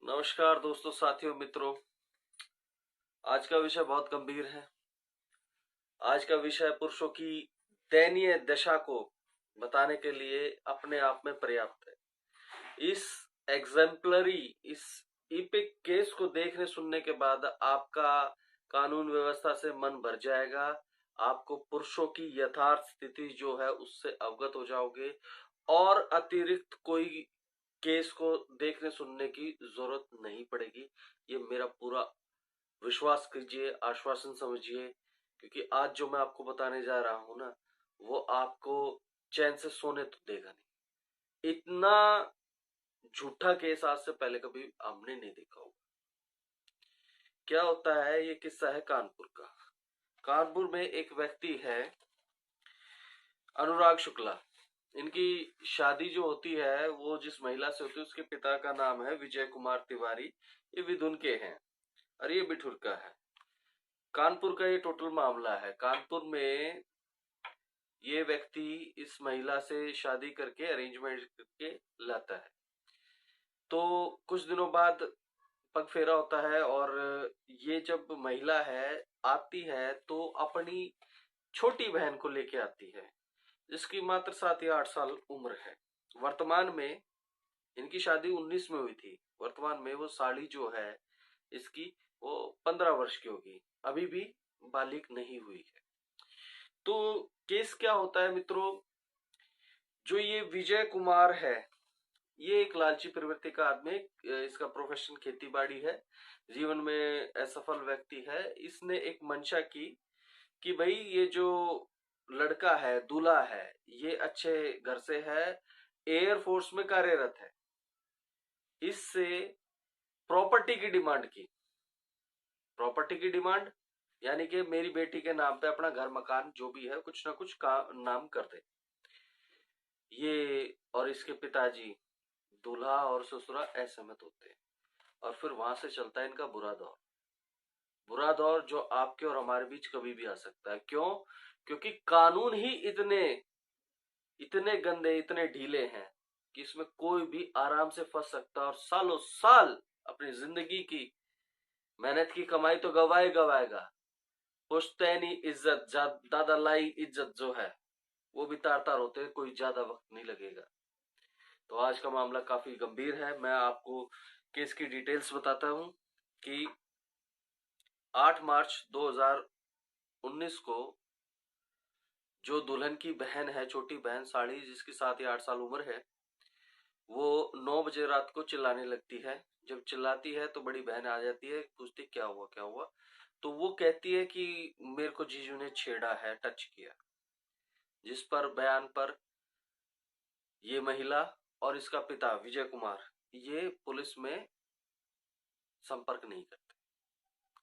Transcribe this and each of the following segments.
नमस्कार दोस्तों, साथियों, मित्रों। आज का विषय बहुत गंभीर है। आज का विषय पुरुषों की दयनीय दशा को बताने के लिए अपने आप में पर्याप्त है। इस इपिक केस को देखने सुनने के बाद आपका कानून व्यवस्था से मन भर जाएगा। आपको पुरुषों की यथार्थ स्थिति जो है उससे अवगत हो जाओगे और अतिरिक्त कोई केस को देखने सुनने की जरूरत नहीं पड़ेगी। ये मेरा पूरा विश्वास कीजिए, आश्वासन समझिए, क्योंकि आज जो मैं आपको बताने जा रहा हूं ना, वो आपको चैन से सोने तो देगा नहीं। इतना झूठा केस आज से पहले कभी हमने नहीं देखा होगा। क्या होता है, ये किस्सा है कानपुर का। कानपुर में एक व्यक्ति है, अनुराग शुक्ला। इनकी शादी जो होती है वो जिस महिला से होती है उसके पिता का नाम है विजय कुमार तिवारी। ये विधुन के हैं और ये बिठुर का है। कानपुर का ये टोटल मामला है। कानपुर में ये व्यक्ति इस महिला से शादी करके अरेंज मैरिज करके लाता है। तो कुछ दिनों बाद पग फेरा होता है और ये जब महिला है आती है तो अपनी छोटी बहन को लेके आती है, जिसकी मात्र 7 या 8 साल उम्र है। वर्तमान में इनकी शादी 19 में हुई थी। वर्तमान में वो साड़ी जो है इसकी वो 15 वर्ष की होगी, अभी भी बालिग नहीं हुई है। तो केस क्या होता है मित्रों, जो ये विजय कुमार है ये एक लालची प्रवृत्ति का आदमी। इसका प्रोफेशन खेती बाड़ी है, जीवन में असफल व्यक्ति है। इसने एक मंशा की कि भाई ये जो लड़का है, दूल्हा है, ये अच्छे घर से है, एयरफोर्स में कार्यरत है। इससे प्रॉपर्टी की डिमांड की। प्रॉपर्टी की डिमांड यानी कि मेरी बेटी के नाम पे अपना घर मकान जो भी है कुछ ना कुछ का नाम कर दे। ये और इसके पिताजी, दूल्हा और ससुरा असहमत होते हैं और फिर वहां से चलता है इनका बुरा दौर। बुरा दौर जो आपके और हमारे बीच कभी भी आ सकता है। क्यों? क्योंकि कानून ही इतने इतने गंदे, इतने ढीले हैं कि इसमें कोई भी आराम से फंस सकता है और सालों साल अपनी जिंदगी की मेहनत की कमाई तो गवाए गवाएगा। पुश्तैनी इज्जत, दादा लाई इज्जत जो है वो भी तार तार होते हैं, कोई ज्यादा वक्त नहीं लगेगा। तो आज का मामला काफी गंभीर है। मैं आपको केस की डिटेल्स बताता हूं कि 8 मार्च 2019 को जो दुल्हन की बहन है, छोटी बहन साड़ी, जिसकी 7 या 8 साल उम्र है, वो 9 बजे रात को चिल्लाने लगती है। जब चिल्लाती है तो बड़ी बहन आ जाती है, पूछती क्या हुआ क्या हुआ। तो वो कहती है कि मेरे को जीजू ने छेड़ा है, टच किया। जिस पर बयान पर ये महिला और इसका पिता विजय कुमार ये पुलिस में संपर्क नहीं करते,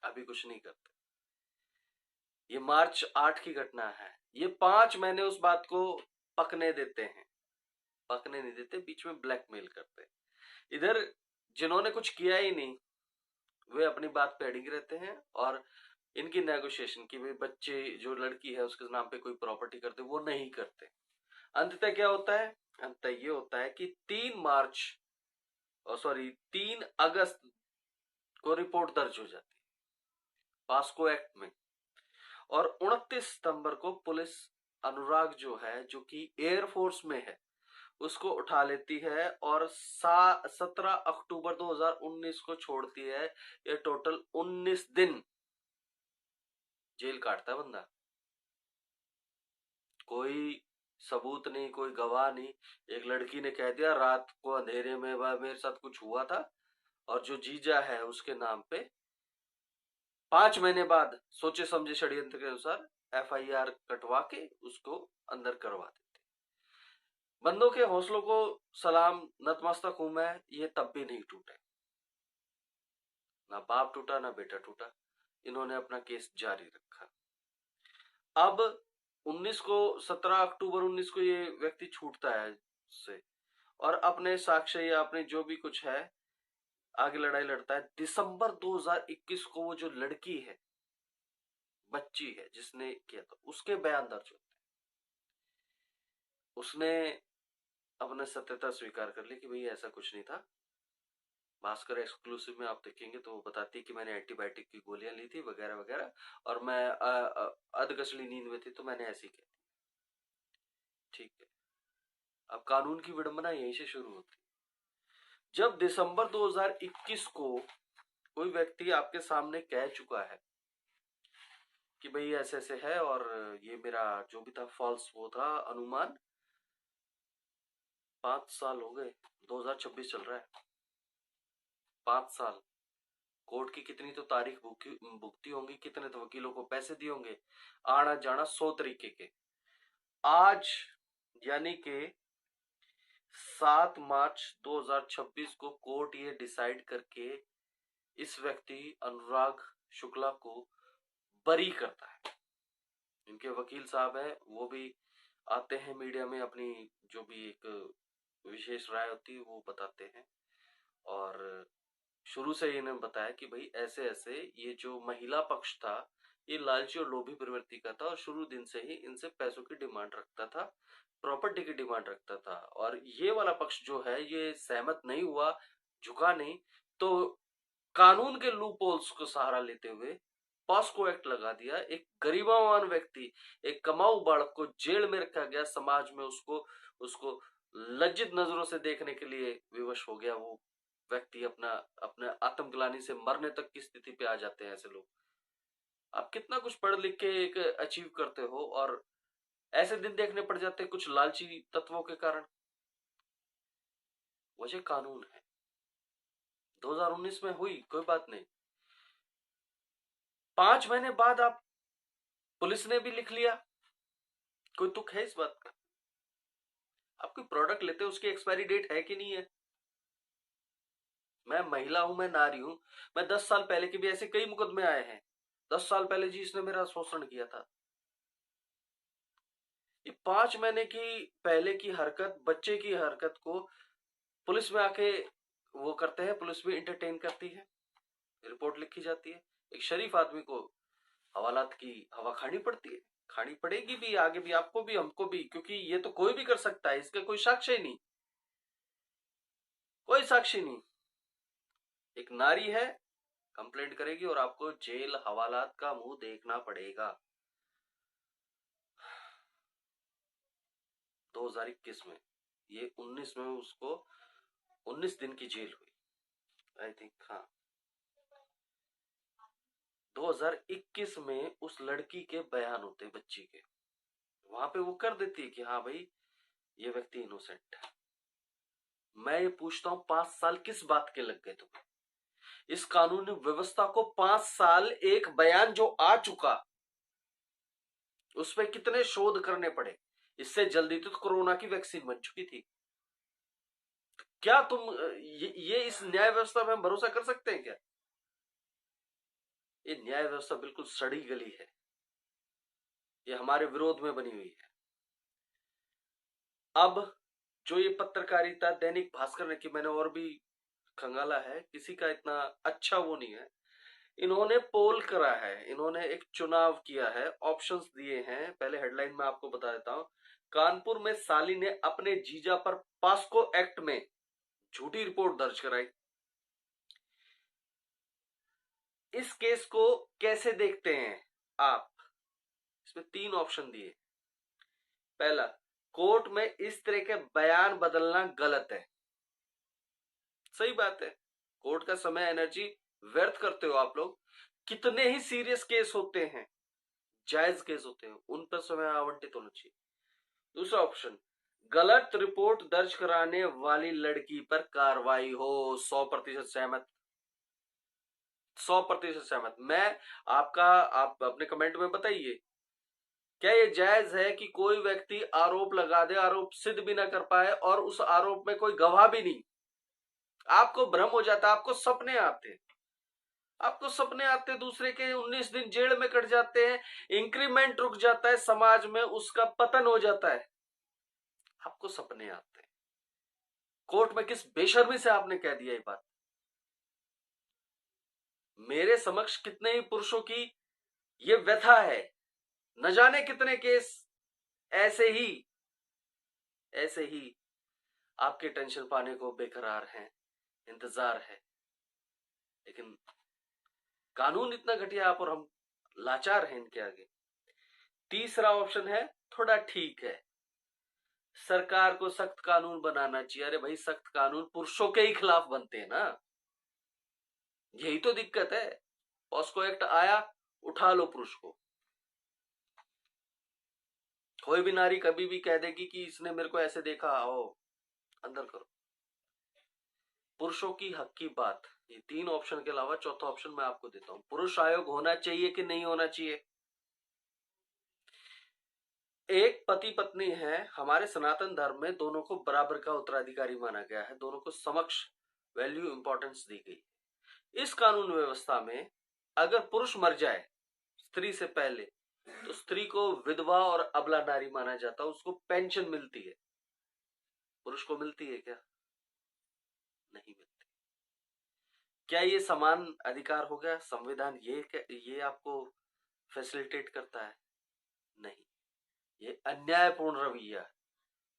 अभी कुछ नहीं करते। ये मार्च 8 की घटना है। ये 5 महीने उस बात को पकने देते हैं, पकने नहीं देते, बीच में ब्लैकमेल करते हैं। इधर जिन्होंने कुछ किया ही नहीं वे अपनी बात पे अड़िग रहते हैं और इनकी नेगोशिएशन की भाई बच्चे जो लड़की है उसके नाम पे कोई प्रॉपर्टी करते, वो नहीं करते। अंततः क्या होता है? अंततः ये होता है कि 3 अगस्त को रिपोर्ट दर्ज हो जाती है पास्को एक्ट में और 29 सितंबर को पुलिस अनुराग जो है, जो कि एयरफोर्स में है, उसको उठा लेती है और 17 अक्टूबर 2019 को छोड़ती है। ये टोटल 19 दिन जेल काटता है बंदा। कोई सबूत नहीं, कोई गवाह नहीं। एक लड़की ने कह दिया रात को अंधेरे में मेरे साथ कुछ हुआ था, और जो जीजा है उसके नाम पे 5 महीने बाद सोचे समझे षड्यंत्र के अनुसार एफआईआर कटवा के उसको अंदर करवा देते। बंदों के हौसलों को सलाम, नतमस्तक हूं मैं, ये तब भी नहीं टूटे। ना बाप टूटा ना बेटा टूटा, इन्होंने अपना केस जारी रखा। अब 19 को 17 अक्टूबर 19 को ये व्यक्ति छूटता है उससे और अपने साक्ष्य या अपने जो भी कुछ है आगे लड़ाई लड़ता है। दिसंबर 2021 को वो जो लड़की है, बच्ची है जिसने किया था, उसके बयान दर्ज होते हैं। उसने अपने सत्यता स्वीकार कर ली कि भाई ऐसा कुछ नहीं था, भास्कर एक्सक्लूसिव में आप देखेंगे तो वो बताती है कि मैंने एंटीबायोटिक की गोलियां ली थी वगैरह वगैरह, और मैं अधगचली नींद में थी तो मैंने ऐसी कही। ठीक है, अब कानून की विडंबना यहीं से शुरू होती है। जब दिसंबर 2021 को कोई व्यक्ति आपके सामने कह चुका है कि भाई ऐसे ऐसे है, और ये मेरा जो भी था फॉल्स वो था अनुमान, 5 साल हो गए, 2026 चल रहा है, 5 साल कोर्ट की कितनी तो तारीख भुगती होंगी, कितने तो वकीलों को पैसे दिए होंगे, आना जाना 100 तरीके के। आज यानी कि 7 मार्च 2026 को कोर्ट ये डिसाइड करके इस व्यक्ति अनुराग शुक्ला को बरी करता है। इनके वकील साहब हैं, वो भी आते हैं मीडिया में, अपनी जो भी एक विशेष राय होती है वो बताते हैं, और शुरू से इन्होंने बताया कि भाई ऐसे ऐसे ये जो महिला पक्ष था ये लालची और लोभी प्रवृत्ति का था, और शुरू दिन से ही इनसे पैसों की डिमांड रखता था, प्रॉपर्टी की डिमांड रखता था, और ये वाला पक्ष जो है ये सहमत नहीं हुआ, झुका नहीं, तो कानून के लूपहोल्स को सहारा लेते हुए पॉस्को एक्ट लगा दिया। एक गरीबवान व्यक्ति, एक कमाऊ बालक को जेल में रखा गया, समाज में उसको उसको लज्जित नजरों से देखने के लिए विवश हो गया वो व्यक्ति, अपने आत्मग्लानि से मरने तक की स्थिति पे आ जाते हैं ऐसे लोग। आप कितना कुछ पढ़ लिख के एक अचीव करते हो और ऐसे दिन देखने पड़ जाते हैं कुछ लालची तत्वों के कारण। वजह कानून है। 2019 में हुई कोई बात नहीं, 5 महीने बाद आप पुलिस ने भी लिख लिया, कोई तुक है इस बात का? आप कोई प्रोडक्ट लेते हो उसकी एक्सपायरी डेट है कि नहीं है? मैं महिला हूं, मैं नारी हूं, मैं 10 साल पहले के भी ऐसे कई मुकदमे आए हैं। 10 साल पहले जी इसने मेरा शोषण किया था। ये 5 महीने की पहले की हरकत, बच्चे की हरकत को पुलिस में आके वो करते हैं, पुलिस भी इंटरटेन करती है, रिपोर्ट लिखी जाती है। एक शरीफ आदमी को हवालात की हवा खानी पड़ती है, खानी पड़ेगी भी, आगे भी, आपको भी, हमको भी, क्योंकि ये तो कोई भी कर सकता है, इसका कोई साक्ष्य नहीं, कोई साक्षी नहीं। एक नारी है, कंप्लेंट करेगी और आपको जेल हवालात का मुंह देखना पड़ेगा। 2021 में, ये 19 में उसको 19 दिन की जेल हुई, आई थिंक। हाँ, 2021 में उस लड़की के बयान होते, बच्ची के, वहां पे वो कर देती है कि हाँ भाई ये व्यक्ति इनोसेंट है। मैं ये पूछता हूं 5 साल किस बात के लग गए तुम्हें? इस कानूनी व्यवस्था को 5 साल, एक बयान जो आ चुका उस पर कितने शोध करने पड़े? इससे जल्दी तो कोरोना की वैक्सीन बन चुकी थी। क्या तुम ये इस न्याय व्यवस्था में हम भरोसा कर सकते हैं क्या? ये न्याय व्यवस्था बिल्कुल सड़ी गली है, ये हमारे विरोध में बनी हुई है। अब जो ये पत्रकारिता दैनिक भास्कर ने की, मैंने और भी खंगाला है, किसी का इतना अच्छा वो नहीं है। इन्होंने पोल करा है, इन्होंने एक चुनाव किया है, ऑप्शंस दिए हैं। पहले हेडलाइन में आपको बता देता हूं। कानपुर में साली ने अपने जीजा पर पॉस्को एक्ट में झूठी रिपोर्ट दर्ज कराई। इस केस को कैसे देखते हैं आप? इसमें 3 ऑप्शन दिए। पहला, कोर्ट में इस तरह के बयान बदलना गलत है। सही बात है, कोर्ट का समय एनर्जी व्यर्थ करते हो आप लोग। कितने ही सीरियस केस होते हैं, जायज केस होते हैं, उन पर समय आवंटित होना चाहिए। दूसरा ऑप्शन, गलत रिपोर्ट दर्ज कराने वाली लड़की पर कार्रवाई हो। 100% सहमत, 100% सहमत। आप अपने कमेंट में बताइए, क्या ये जायज है कि कोई व्यक्ति आरोप लगा दे, आरोप सिद्ध भी ना कर पाए, और उस आरोप में कोई गवाह भी नहीं? आपको भ्रम हो जाता है, आपको सपने आते, आपको सपने आते दूसरे के, 19 दिन जेल में कट जाते हैं, इंक्रीमेंट रुक जाता है, समाज में उसका पतन हो जाता है, आपको सपने आते हैं। कोर्ट में किस बेशर्मी से आपने कह दिया ये बात? मेरे समक्ष कितने ही पुरुषों की ये व्यथा है, न जाने कितने केस ऐसे ही आपके टेंशन पाने को बेकरार हैं, इंतजार है। लेकिन कानून इतना घटिया आप और हम लाचार हैं इनके आगे। तीसरा ऑप्शन है थोड़ा ठीक है, सरकार को सख्त कानून बनाना चाहिए। अरे भाई, सख्त कानून पुरुषों के ही खिलाफ बनते हैं ना, यही तो दिक्कत है। पॉस्को एक्ट आया, उठा लो पुरुष को। कोई भी नारी कभी भी कह देगी कि इसने मेरे को ऐसे देखा, आओ अंदर करो। पुरुषों की हक की बात, ये तीन ऑप्शन के अलावा चौथा ऑप्शन मैं आपको देता हूं। पुरुष आयोग होना चाहिए कि नहीं होना चाहिए? एक पति पत्नी है, हमारे सनातन धर्म में दोनों को बराबर का उत्तराधिकारी माना गया है, दोनों को समक्ष वैल्यू इंपॉर्टेंस दी गई। इस कानून व्यवस्था में अगर पुरुष मर जाए स्त्री से पहले, तो स्त्री को विधवा और अबला नारी माना जाता है, उसको पेंशन मिलती है। पुरुष को मिलती है क्या? नहीं मिलती। क्या ये समान अधिकार हो गया? संविधान ये आपको फैसिलिटेट करता है? नहीं, ये अन्यायपूर्ण रवैया है।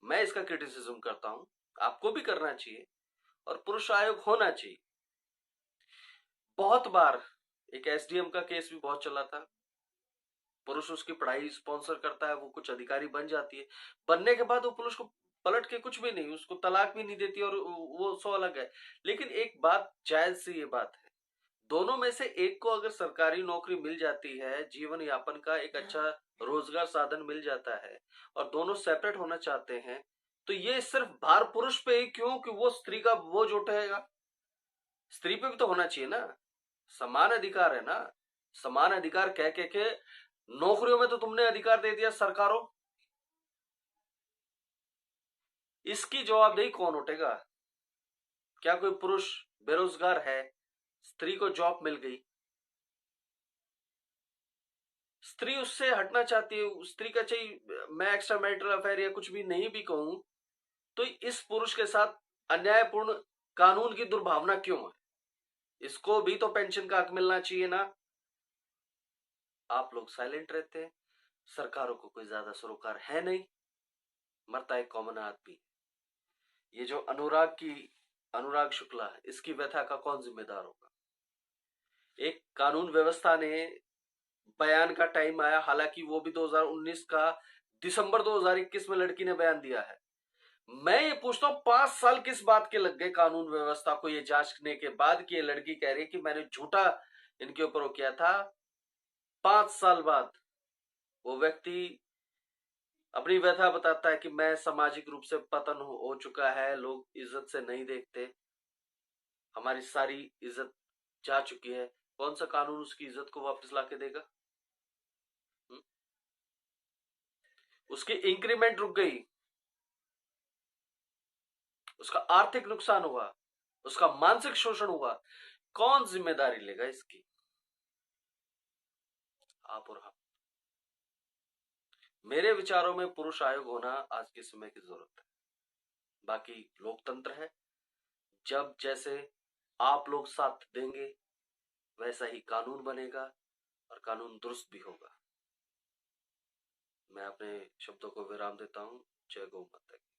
मैं इसका क्रिटिसिज्म करता हूं, आपको भी करना चाहिए, और पुरुष आयोग होना चाहिए। बहुत बार एक एसडीएम का केस भी बहुत चला था, पुरुष उसकी पढ़ाई स्पॉन्सर करता है, वो कुछ अधिकारी बन जाती है, बनने के बाद वो पुरुष को पलट के कुछ भी नहीं, उसको तलाक भी नहीं देती, और वो सो अलग है। लेकिन एक बात जायज सी ये बात है, दोनों में से एक को अगर सरकारी नौकरी मिल जाती है, जीवन यापन का एक अच्छा रोजगार साधन मिल जाता है, और दोनों सेपरेट होना चाहते हैं, तो ये सिर्फ भार पुरुष पे ही क्यों कि वो स्त्री का बोझ उठाएगा? स्त्री पे भी तो होना चाहिए ना, समान अधिकार है ना। समान अधिकार कह के नौकरियों में तो तुमने अधिकार दे दिया सरकारों, इसकी जवाबदेही कौन उठेगा? क्या कोई पुरुष बेरोजगार है, स्त्री को जॉब मिल गई, स्त्री उससे हटना चाहती है, स्त्री का चाहिए मैं एक्स्ट्रा मैरिटल अफेयर या कुछ भी नहीं भी कहूं, तो इस पुरुष के साथ अन्यायपूर्ण कानून की दुर्भावना क्यों है? इसको भी तो पेंशन का हक मिलना चाहिए ना। आप लोग साइलेंट रहते हैं, सरकारों को कोई ज्यादा सरोकार है नहीं, मरता है कॉमन आदमी। ये जो अनुराग शुक्ला है, इसकी व्यथा का कौन जिम्मेदार होगा? एक कानून व्यवस्था ने बयान का टाइम आया, हालांकि वो भी 2019 का दिसंबर 2021 में लड़की ने बयान दिया है। मैं ये पूछता हूं 5 साल किस बात के लग गए कानून व्यवस्था को ये जांचने के बाद कि ये लड़की कह रही कि मैंने झूठा इनके ऊपर वो किया था। 5 साल बाद वो व्यक्ति अपनी व्यथा बताता है कि मैं सामाजिक रूप से पतन हो चुका है, लोग इज्जत से नहीं देखते, हमारी सारी इज्जत जा चुकी है। कौन सा कानून उसकी इज्जत को वापस लाके देगा? हुँ? उसकी इंक्रीमेंट रुक गई, उसका आर्थिक नुकसान हुआ, उसका मानसिक शोषण हुआ, कौन जिम्मेदारी लेगा इसकी? आप और हम। मेरे विचारों में पुरुष आयोग होना आज के समय की जरूरत है। बाकी लोकतंत्र है, जब जैसे आप लोग साथ देंगे वैसा ही कानून बनेगा और कानून दुरुस्त भी होगा। मैं अपने शब्दों को विराम देता हूं। जय गौ माता की।